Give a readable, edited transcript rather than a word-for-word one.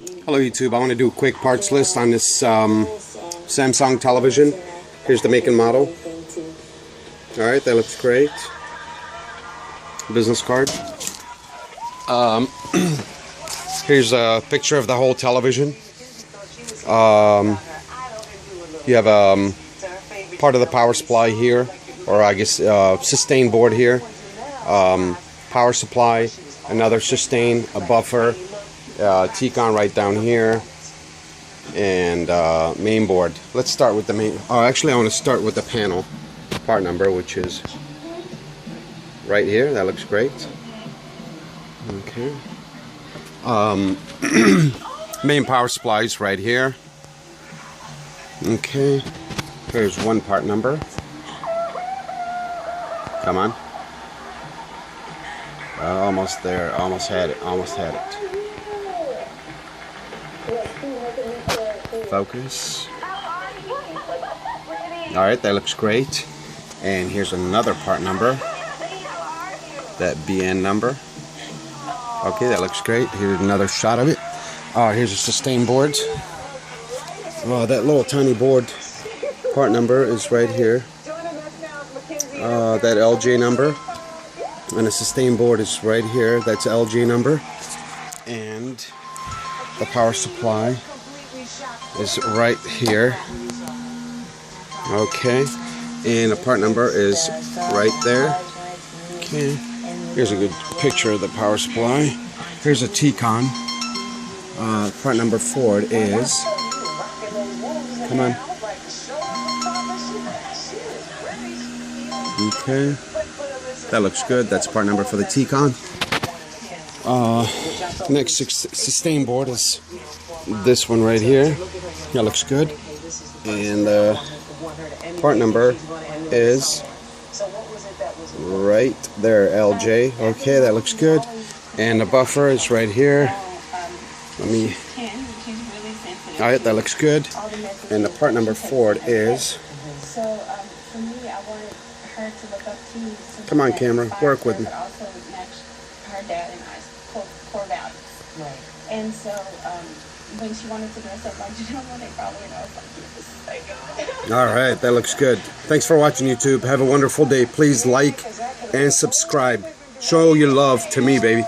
Hello YouTube, I want to do a quick parts list on this Samsung television. Here's the make and model. Alright, that looks great. Business card. Here's a picture of the whole television. You have part of the power supply here, or I guess sustain board here. Power supply, another sustain, a buffer, T-con right down here, and main board. Let's start with the main. Oh, actually I want to start with the panel part number, which is right here. That looks great. Okay. Main power supplies right here. Okay. Here's one part number. Come on. Almost there. Almost had it. Almost had it. Focus. Alright, that looks great. And here's another part number. That BN number. Okay, that looks great. Here's another shot of it. Here's a sustain board. That little tiny board part number is right here. That LJ number. And the sustain board is right here. That's LJ number. And the power supply is right here. Okay. And the part number is right there. Okay. Here's a good picture of the power supply. Here's a T-con. Part number 4 is. Come on. Okay. That looks good. That's part number for the T-con. Next sustain board is this one right here. That looks good. And part number is right there, LJ. Okay, that looks good. And the buffer is right here. Let me. Alright, that looks good. And the part number 4 is. Come on, camera, work with me. And so when she wanted to dress up like Gentleman, they probably know like, Alright, that looks good. Thanks for watching, YouTube. Have a wonderful day. Please like and subscribe. Show your love to me, baby.